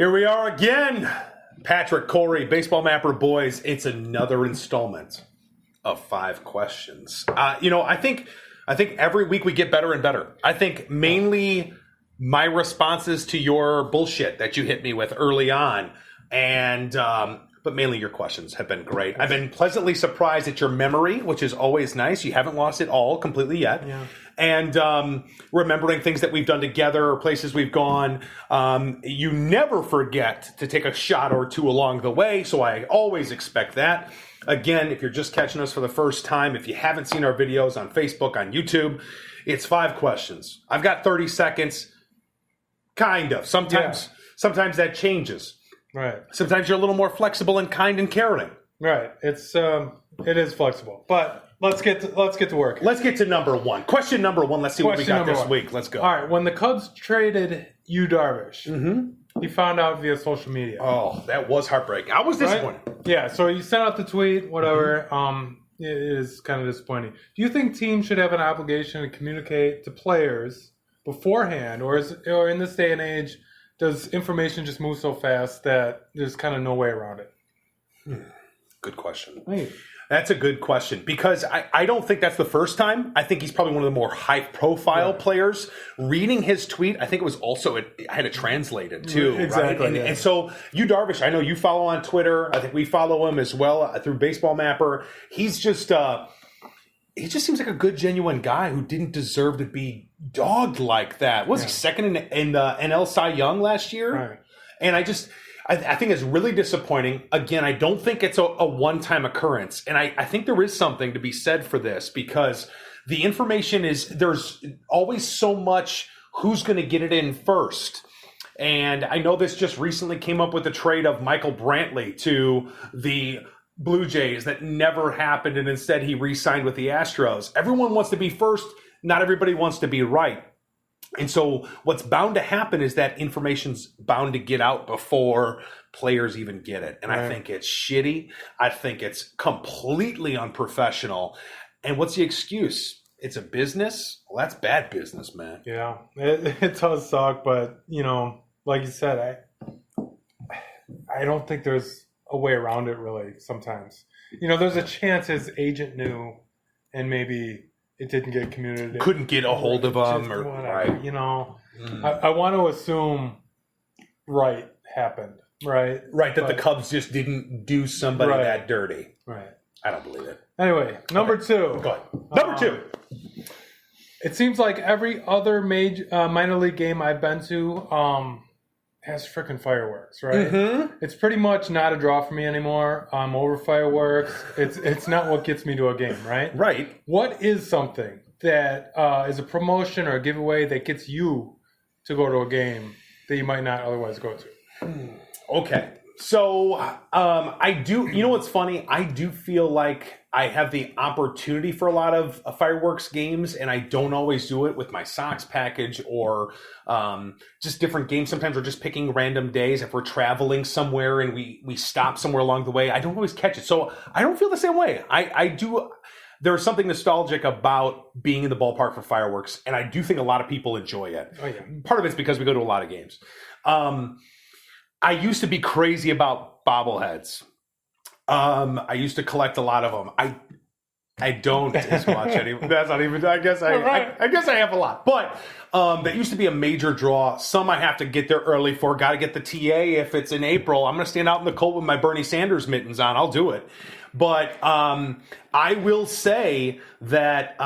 Here we are again. Patrick, Cory, Baseball Mapper boys. It's another installment of 5 questions. I think every week we get better and better. I think mainly my responses to your bullshit that you hit me with early on, and but mainly your questions have been great. I've been pleasantly surprised at your memory, which is always nice. You haven't lost it all completely yet. Yeah. And remembering things that we've done together or places we've gone. You never forget to take a shot or two along the way, so I always expect that. Again, if you're just catching us for the first time, if you haven't seen our videos on Facebook, on YouTube, it's 5 questions. I've got 30 seconds, kind of. Sometimes that changes. Right. Sometimes you're a little more flexible and kind and caring. Right. It is flexible, but let's get to work. Let's get to number 1. Question number 1. Let's see what we got this week. Let's go. All right. When the Cubs traded Darvish, he found out via social media. Oh, that was heartbreaking. I was disappointed. Right? Yeah. So you sent out the tweet, whatever. It is kind of disappointing. Do you think teams should have an obligation to communicate to players beforehand, or in this day and age, does information just move so fast that there's kind of no way around it? Good question. Wait. That's a good question, because I don't think that's the first time. I think he's probably one of the more high-profile players. Reading his tweet, I think it was also, I had to translate it too. Exactly. Right? And so, Darvish, I know you follow on Twitter. I think we follow him as well through Baseball Mapper. He's just, he just seems like a good, genuine guy who didn't deserve to be dogged like that. Was he second in the NL Cy Young last year? Right. And I think it's really disappointing. Again, I don't think it's a one-time occurrence. And I think there is something to be said for this, because the information there's always so much who's going to get it in first. And I know this just recently came up with the trade of Michael Brantley to the Blue Jays that never happened, and instead he re-signed with the Astros. Everyone wants to be first. Not everybody wants to be right. And so what's bound to happen is that information's bound to get out before players even get it. And I think it's shitty. I think it's completely unprofessional. And what's the excuse? It's a business? Well, that's bad business, man. Yeah, it does suck. But, like you said, I don't think there's a way around it, really, sometimes. There's a chance his agent knew and maybe it didn't get communicated. Couldn't get a hold of him, or whatever. I want to assume happened. Right. That the Cubs just didn't do somebody that dirty. Right. I don't believe it. Anyway, number 2. Go ahead. Number 2. It seems like every other minor league game I've been to has freaking fireworks, right? Mm-hmm. It's pretty much not a draw for me anymore. I'm over fireworks. It's not what gets me to a game, right? Right. What is something that is a promotion or a giveaway that gets you to go to a game that you might not otherwise go to? Okay. So I do, what's funny? I do feel like I have the opportunity for a lot of fireworks games, and I don't always do it with my Sox package or just different games. Sometimes we're just picking random days. If we're traveling somewhere and we stop somewhere along the way, I don't always catch it. So I don't feel the same way. I do. There's something nostalgic about being in the ballpark for fireworks, and I do think a lot of people enjoy it. Oh, yeah. Part of it's because we go to a lot of games. I used to be crazy about bobbleheads. I used to collect a lot of them. I don't as much anymore. That's not even. I guess I have a lot, but that used to be a major draw. Some I have to get there early for. Got to get the TA if it's in April. I'm going to stand out in the cold with my Bernie Sanders mittens on. I'll do it. But I will say that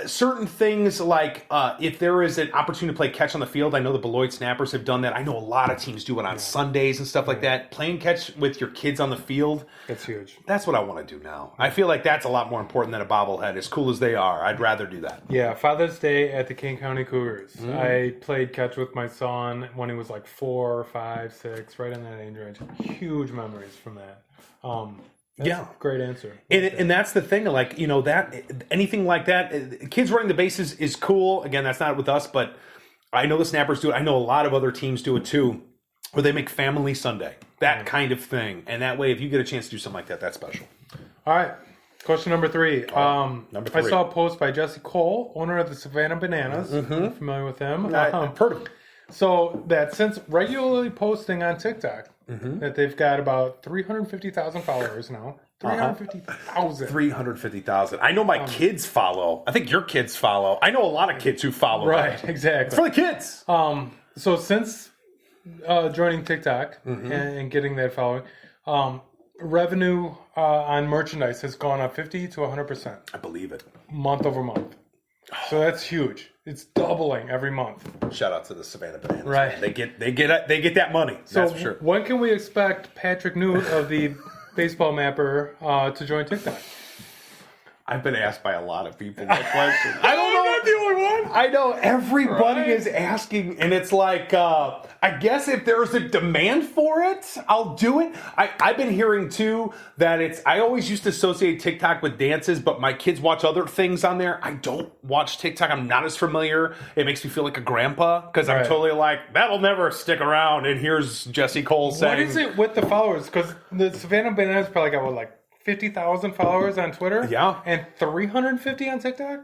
certain things like if there is an opportunity to play catch on the field, I know the Beloit Snappers have done that. I know a lot of teams do it on Sundays and stuff like that. Playing catch with your kids on the field. That's huge. That's what I want to do now. I feel like that's a lot more important than a bobblehead. As cool as they are, I'd rather do that. Yeah, Father's Day at the King County Cougars. I played catch with my son when he was like 4, 5, 6, right in that age range. Huge memories from that. Great answer. And that's the thing, like, that anything like that, kids running the bases is cool. Again, that's not with us, but I know the Snappers do it. I know a lot of other teams do it too, where they make Family Sunday, that kind of thing. And that way, if you get a chance to do something like that, that's special. All right. Question number 3. Number 3. I saw a post by Jesse Cole, owner of the Savannah Bananas. I'm familiar with him. I've heard of him. So that since regularly posting on TikTok, that they've got about 350,000 followers now. 350,000. 350,000. I know my kids follow. I think your kids follow. I know a lot of kids who follow. Right, that. exactly. It's for the kids. So since joining TikTok and getting that following, revenue on merchandise has gone up 50 to 100%. I believe it. Month over month. So that's huge. It's doubling every month. Shout out to the Savannah Bananas. Right. Man. They get that money. So that's for sure. when can we expect Patrick Newt of the Baseball Mapper to join TikTok? I've been asked by a lot of people that question. I don't know. I'm not the only one. I know everybody is asking, and it's like, I guess if there's a demand for it, I'll do it. I've been hearing too that I always used to associate TikTok with dances, but my kids watch other things on there. I don't watch TikTok. I'm not as familiar. It makes me feel like a grandpa because I'm totally like, that'll never stick around. And here's Jesse Cole saying. What is it with the followers? Because the Savannah Bananas probably got, 50,000 followers on Twitter? Yeah. And 350 on TikTok?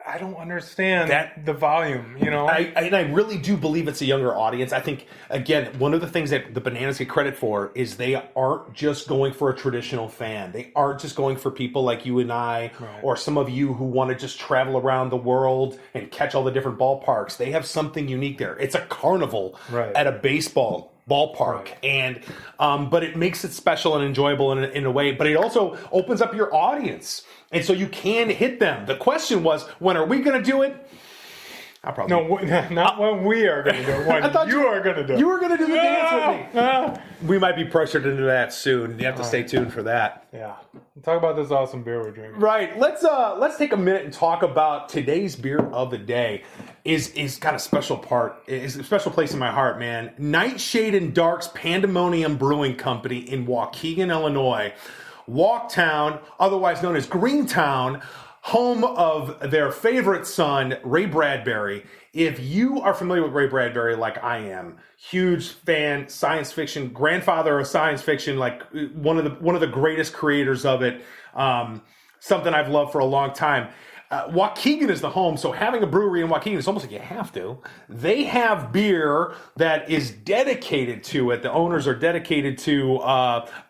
I don't understand the volume, I really do believe it's a younger audience. I think, again, one of the things that the Bananas get credit for is they aren't just going for a traditional fan. They aren't just going for people like you and I or some of you who want to just travel around the world and catch all the different ballparks. They have something unique there. It's a carnival at a baseball ballpark, and but it makes it special and enjoyable in a way, but it also opens up your audience, and so you can hit them. The question was, when are we going to do it? I'll probably not when we are going to do it. When you are going to do it. You were going to do the dance with me. We might be pressured into that soon. You have to stay tuned for that. Yeah, talk about this awesome beer we're drinking. Right. Let's take a minute and talk about today's beer of the day. Is got a special place in my heart, man. Nightshade and Dark's Pandemonium Brewing Company in Waukegan, Illinois. Waukegan, otherwise known as Greentown, home of their favorite son, Ray Bradbury. If you are familiar with Ray Bradbury like I am, huge fan, science fiction, grandfather of science fiction, like one of the greatest creators of it, something I've loved for a long time. Waukegan is the home, so having a brewery in Waukegan is almost like you have to. They have beer that is dedicated to it. The owners are dedicated to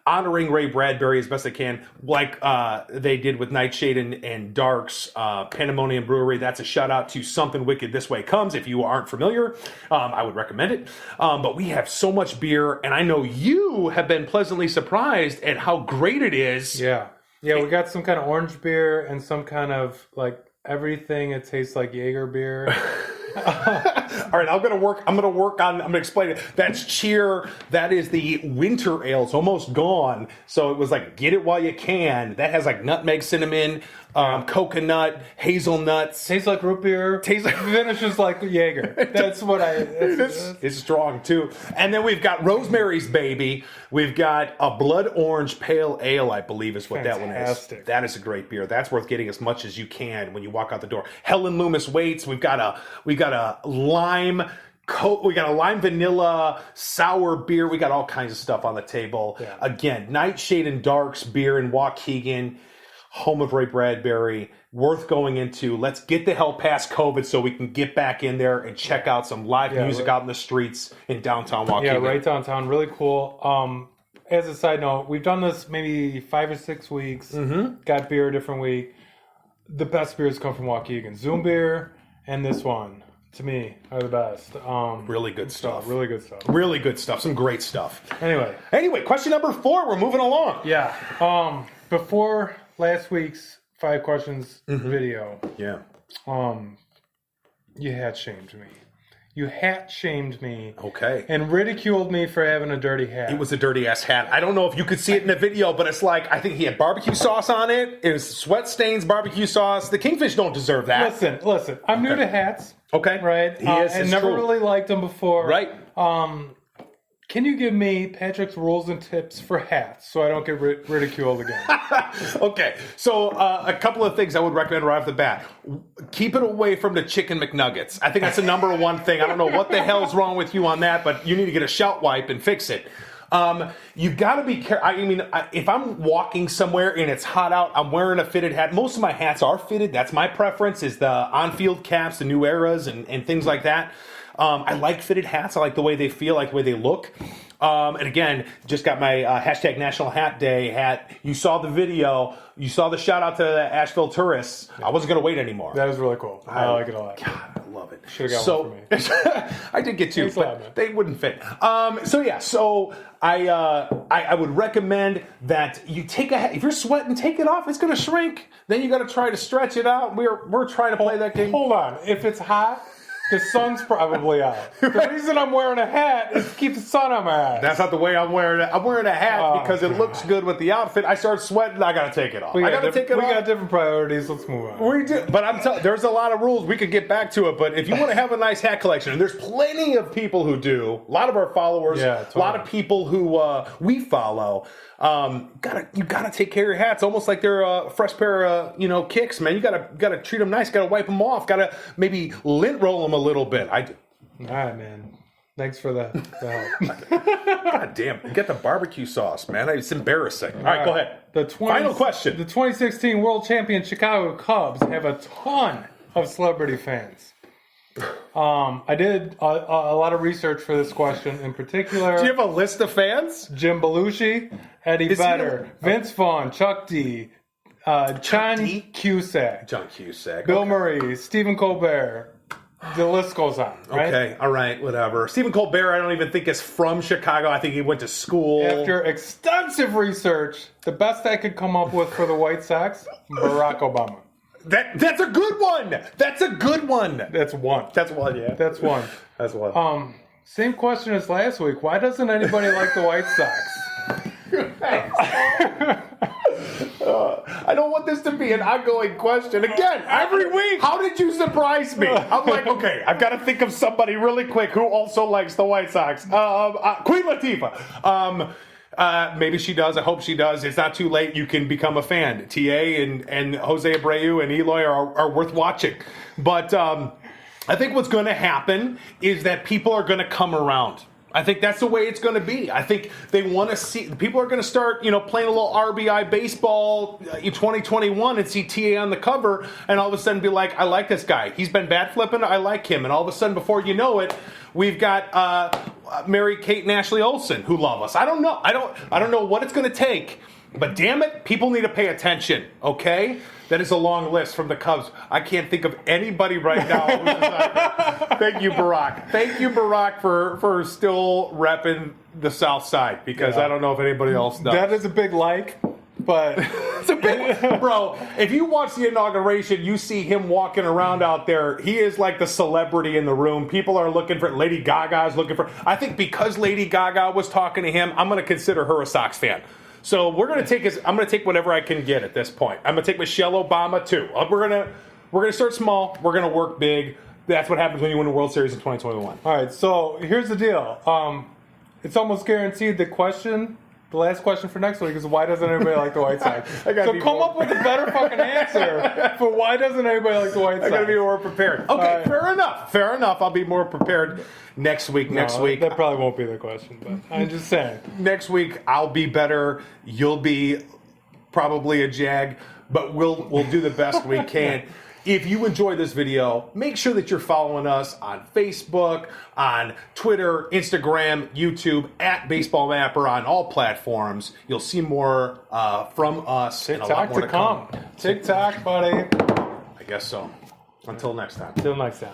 honoring Ray Bradbury as best they can, like they did with Nightshade and Dark's Pandemonium Brewery. That's a shout out to Something Wicked This Way Comes. If you aren't familiar, I would recommend it. But we have so much beer, and I know you have been pleasantly surprised at how great it is. Yeah, we got some kind of orange beer and some kind of everything. It tastes like Jaeger beer. All right, I'm gonna explain it. That's Cheer. That is the winter ale. It's almost gone. So it was like, get it while you can. That has nutmeg, cinnamon, coconut, hazelnuts. Tastes like root beer. Finishes like Jaeger. That's what It's strong too. And then we've got Rosemary's Baby. We've got a blood orange pale ale, I believe is what that one is. That is a great beer. That's worth getting as much as you can when you walk out the door. Helen Loomis waits. We've got a lime. We got a lime vanilla sour beer. We got all kinds of stuff on the table. Yeah. Again, Nightshade and Dark's beer in Waukegan, home of Ray Bradbury, worth going into. Let's get the hell past COVID so we can get back in there and check out some live music out in the streets in downtown Waukegan. Yeah, right downtown. Really cool. As a side note, we've done this maybe 5 or 6 weeks. Got beer a different week. The best beers come from Waukegan. Zoom beer and this one, to me, are the best. Really good stuff. Really good stuff. Really good stuff. Some great stuff. Anyway, question number 4. We're moving along. Yeah. Before last week's 5 questions video, you hat shamed me. You hat shamed me. Okay. And ridiculed me for having a dirty hat. It was a dirty ass hat. I don't know if you could see it in the video, but it's like, I think he had barbecue sauce on it. It was sweat stains, barbecue sauce. The Kingfish don't deserve that. Listen. I'm new to hats. Okay. Right? He is. And never really liked them before. Right. Can you give me Patrick's rules and tips for hats so I don't get ridiculed again? Okay, so a couple of things I would recommend right off the bat. Keep it away from the chicken McNuggets. I think that's the number one thing. I don't know what the hell's wrong with you on that, but you need to get a shout wipe and fix it. You've got to be careful. I mean, if I'm walking somewhere and it's hot out, I'm wearing a fitted hat. Most of my hats are fitted. That's my preference, is the on-field caps, the new eras, and things like that. I like fitted hats. I like the way they feel, I like the way they look. And again, just got my hashtag National Hat Day hat. You saw the video. You saw the shout out to the Asheville tourists. I wasn't going to wait anymore. That is really cool. I like it a lot. God, I love it. Should have got one for me. I did get two, Thanks a lot, man. they wouldn't fit. So I would recommend that you take a hat. If you're sweating, take it off. It's going to shrink. Then you got to try to stretch it out. We're trying to play that game. Hold on. If it's hot, the sun's probably out. The reason I'm wearing a hat is to keep the sun on my eyes. That's not the way I'm wearing it. I'm wearing a hat because it looks good with the outfit. I start sweating, I got to take it off. We got different priorities. Let's move on. We do, but I'm telling. There's a lot of rules. We could get back to it, but if you want to have a nice hat collection, and there's plenty of people who do. A lot of our followers, totally. A lot of people who we follow. You gotta take care of your hats, almost like they're a fresh pair of kicks, man. You gotta treat them nice. Gotta wipe them off. Gotta maybe lint roll them a little bit. I do. All right, man. Thanks for the help. God damn! Get the barbecue sauce, man. It's embarrassing. All right, go ahead. Final question. The 2016 World Champion Chicago Cubs have a ton of celebrity fans. I did a lot of research for this question. In particular, do you have a list of fans? Jim Belushi, Eddie Vedder, Vince Vaughn, Chuck D, John Cusack, Bill Murray, Stephen Colbert. The list goes on, right? Okay, all right, whatever. Stephen Colbert, I don't even think is from Chicago. I think he went to school. After extensive research, the best I could come up with for the White Sox, Barack Obama. That's a good one. That's a good one. That's one. That's one, yeah. That's one. That's one. Same question as last week. Why doesn't anybody like the White Sox? I don't want this to be an ongoing question. Again, every week. How did you surprise me? I'm like, okay, I've got to think of somebody really quick who also likes the White Sox. Queen Latifah. Maybe she does. I hope she does. It's not too late. You can become a fan. TA and Jose Abreu and Eloy are worth watching. But I think what's going to happen is that people are going to come around. I think that's the way it's going to be. I think they want to see, people are going to start, playing a little RBI baseball in 2021 and see TA on the cover and all of a sudden be like, I like this guy. He's been bat flipping. I like him. And all of a sudden, before you know it, we've got Mary-Kate and Ashley Olsen who love us. I don't know. I don't know what it's going to take, but damn it, people need to pay attention, okay? That is a long list from the Cubs. I can't think of anybody right now. Thank you, Barack. Thank you, Barack, for still repping the South Side, because I don't know if anybody else does. That is a big but it's a big bro. If you watch the inauguration, you see him walking around out there. He is like the celebrity in the room. People are looking for. Lady Gaga is looking for. I think because Lady Gaga was talking to him, I'm going to consider her a Sox fan. So we're going to take I'm going to take whatever I can get at this point. I'm going to take Michelle Obama too. We're going to start small. We're going to work big. That's what happens when you win the World Series in 2021. All right. So here's the deal. It's almost guaranteed the last question for next week is why doesn't anybody like the White Sox? So come up with a better fucking answer for why doesn't anybody like the White Sox. I got to be more prepared. Okay, fair enough. Fair enough. I'll be more prepared next week. Next week. That probably won't be the question, but I'm just saying. Next week I'll be better. You'll be probably a Jag, but we'll do the best we can. If you enjoy this video, make sure that you're following us on Facebook, on Twitter, Instagram, YouTube, at Baseball Mapper on all platforms. You'll see more from us. TikTok and a lot more to come. TikTok, buddy. I guess so. Until next time. Until next time.